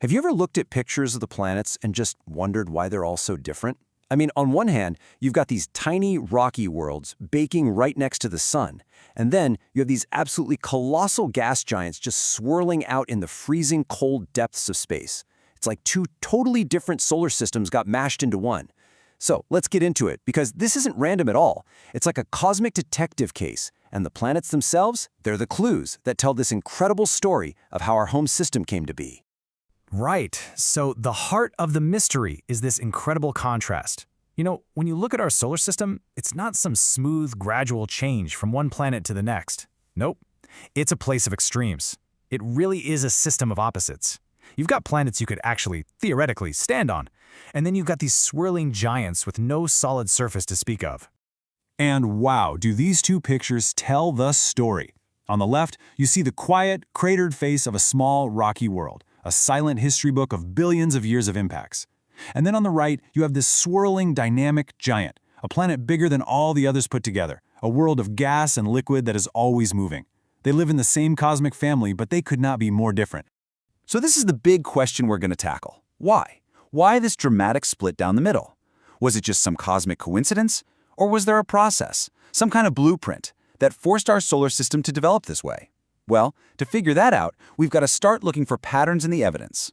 Have you ever looked at pictures of the planets and just wondered why they're all so different? I mean, on one hand, you've got these tiny rocky worlds baking right next to the sun, and then you have these absolutely colossal gas giants just swirling out in the freezing cold depths of space. It's like two totally different solar systems got mashed into one. So let's get into it, because this isn't random at all. It's like a cosmic detective case, and the planets themselves, they're the clues that tell this incredible story of how our home system came to be. Right, so the heart of the mystery is this incredible contrast. You know, when you look at our solar system, it's not some smooth, gradual change from one planet to the next. Nope, it's a place of extremes. It really is a system of opposites. You've got planets you could actually, theoretically, stand on, and then you've got these swirling giants with no solid surface to speak of. And wow, do these two pictures tell the story. On the left, you see the quiet, cratered face of a small, rocky world, a silent history book of billions of years of impacts. And then on the right, you have this swirling, dynamic giant, a planet bigger than all the others put together, a world of gas and liquid that is always moving. They live in the same cosmic family, but they could not be more different. So this is the big question we're going to tackle. Why? Why this dramatic split down the middle? Was it just some cosmic coincidence? Or was there a process, some kind of blueprint, that forced our solar system to develop this way? Well, to figure that out, we've got to start looking for patterns in the evidence.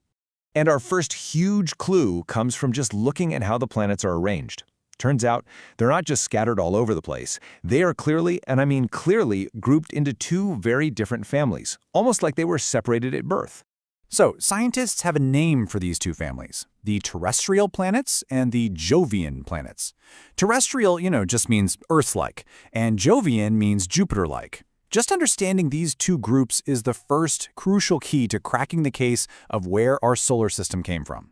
And our first huge clue comes from just looking at how the planets are arranged. Turns out, they're not just scattered all over the place. They are clearly, and I mean clearly, grouped into two very different families, almost like they were separated at birth. So, scientists have a name for these two families, the terrestrial planets and the Jovian planets. Terrestrial, just means Earth-like, and Jovian means Jupiter-like. Just understanding these two groups is the first crucial key to cracking the case of where our solar system came from.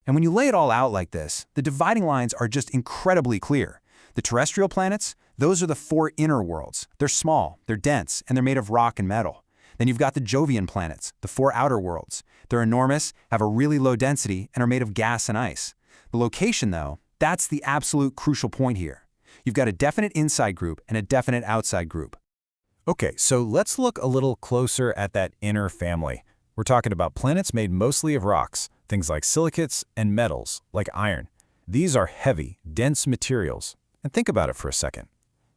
And when you lay it all out like this, the dividing lines are just incredibly clear. The terrestrial planets, those are the four inner worlds. They're small, they're dense, and they're made of rock and metal. Then you've got the Jovian planets, the four outer worlds. They're enormous, have a really low density, and are made of gas and ice. The location, though, that's the absolute crucial point here. You've got a definite inside group and a definite outside group. Okay, so let's look a little closer at that inner family. We're talking about planets made mostly of rocks, things like silicates and metals, like iron. These are heavy, dense materials. And think about it for a second.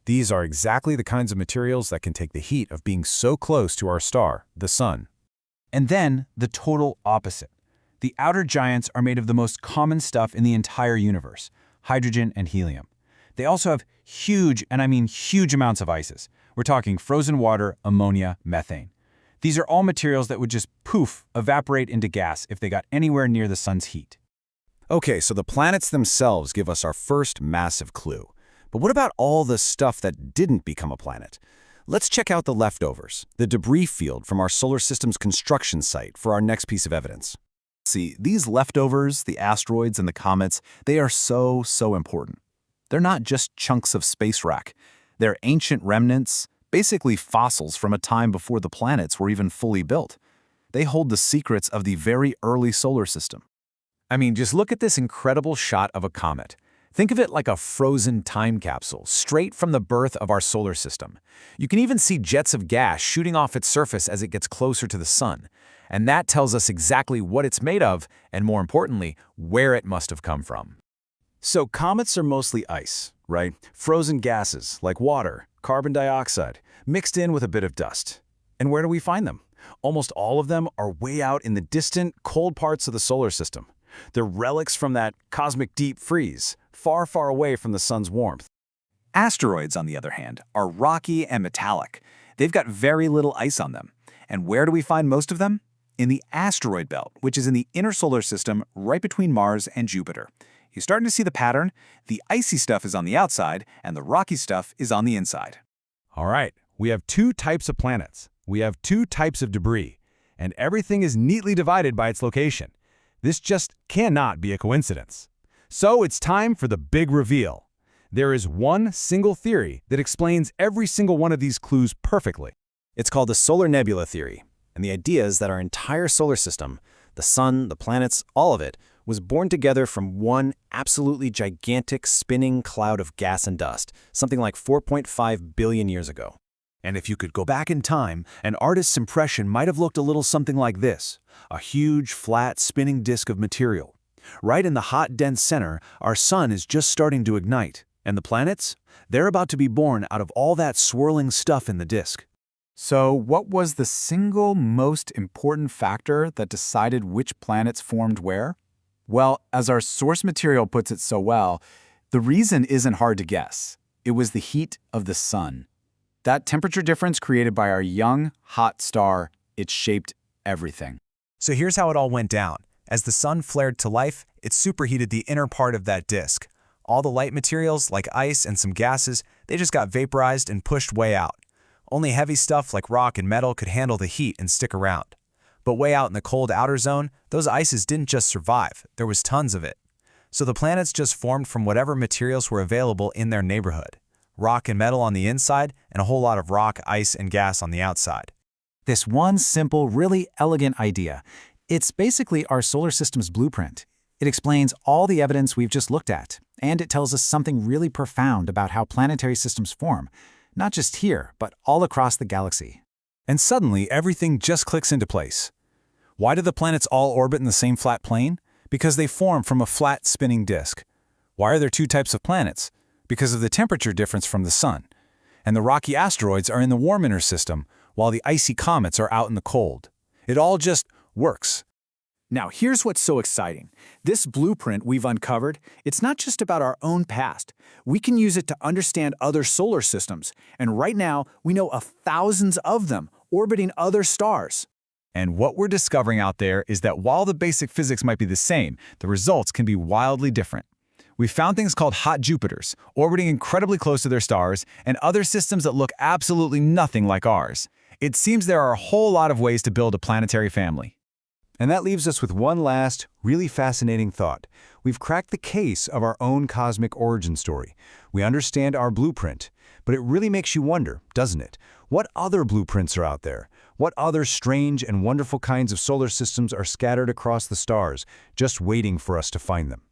These are exactly the kinds of materials that can take the heat of being so close to our star, the Sun. And then, the total opposite. The outer giants are made of the most common stuff in the entire universe, hydrogen and helium. They also have huge, and I mean huge amounts of ices. We're talking frozen water, ammonia, methane. These are all materials that would just poof, evaporate into gas if they got anywhere near the sun's heat. Okay, so the planets themselves give us our first massive clue. But what about all the stuff that didn't become a planet? Let's check out the leftovers, the debris field from our solar system's construction site for our next piece of evidence. See, these leftovers, the asteroids and the comets, they are so important. They're not just chunks of space rock. They're ancient remnants, basically fossils from a time before the planets were even fully built. They hold the secrets of the very early solar system. I mean, just look at this incredible shot of a comet. Think of it like a frozen time capsule, straight from the birth of our solar system. You can even see jets of gas shooting off its surface as it gets closer to the sun. And that tells us exactly what it's made of, and more importantly, where it must have come from. So comets are mostly ice, right? Frozen gases like water, carbon dioxide, mixed in with a bit of dust. And where do we find them? Almost all of them are way out in the distant, cold parts of the solar system. They're relics from that cosmic deep freeze, far away from the sun's warmth. Asteroids, on the other hand, are rocky and metallic. They've got very little ice on them. And where do we find most of them? In the asteroid belt, which is in the inner solar system right between Mars and Jupiter. You're starting to see the pattern? The icy stuff is on the outside, and the rocky stuff is on the inside. All right, we have two types of planets. We have two types of debris, and everything is neatly divided by its location. This just cannot be a coincidence. So it's time for the big reveal. There is one single theory that explains every single one of these clues perfectly. It's called the solar nebula theory, and the idea is that our entire solar system, the sun, the planets, all of it, was born together from one absolutely gigantic spinning cloud of gas and dust, something like 4.5 billion years ago. And if you could go back in time, an artist's impression might have looked a little something like this: a huge, flat, spinning disk of material. Right in the hot, dense center, our sun is just starting to ignite. And the planets? They're about to be born out of all that swirling stuff in the disk. So what was the single most important factor that decided which planets formed where? Well, as our source material puts it so well, the reason isn't hard to guess. It was the heat of the sun. That temperature difference created by our young, hot star, it shaped everything. So here's how it all went down. As the sun flared to life, it superheated the inner part of that disk. All the light materials, like ice and some gases, they just got vaporized and pushed way out. Only heavy stuff like rock and metal could handle the heat and stick around. But way out in the cold outer zone, those ices didn't just survive, there was tons of it. So the planets just formed from whatever materials were available in their neighborhood. Rock and metal on the inside, and a whole lot of rock, ice, and gas on the outside. This one simple, really elegant idea. It's basically our solar system's blueprint. It explains all the evidence we've just looked at, and it tells us something really profound about how planetary systems form, not just here, but all across the galaxy. And suddenly, everything just clicks into place. Why do the planets all orbit in the same flat plane? Because they form from a flat, spinning disk. Why are there two types of planets? Because of the temperature difference from the sun. And the rocky asteroids are in the warm inner system, while the icy comets are out in the cold. It all just works. Now, here's what's so exciting. This blueprint we've uncovered, it's not just about our own past. We can use it to understand other solar systems, and right now, we know of thousands of them orbiting other stars. And what we're discovering out there is that while the basic physics might be the same, the results can be wildly different. We found things called hot Jupiters, orbiting incredibly close to their stars, and other systems that look absolutely nothing like ours. It seems there are a whole lot of ways to build a planetary family. And that leaves us with one last, really fascinating thought. We've cracked the case of our own cosmic origin story. We understand our blueprint, but it really makes you wonder, doesn't it? What other blueprints are out there? What other strange and wonderful kinds of solar systems are scattered across the stars, just waiting for us to find them?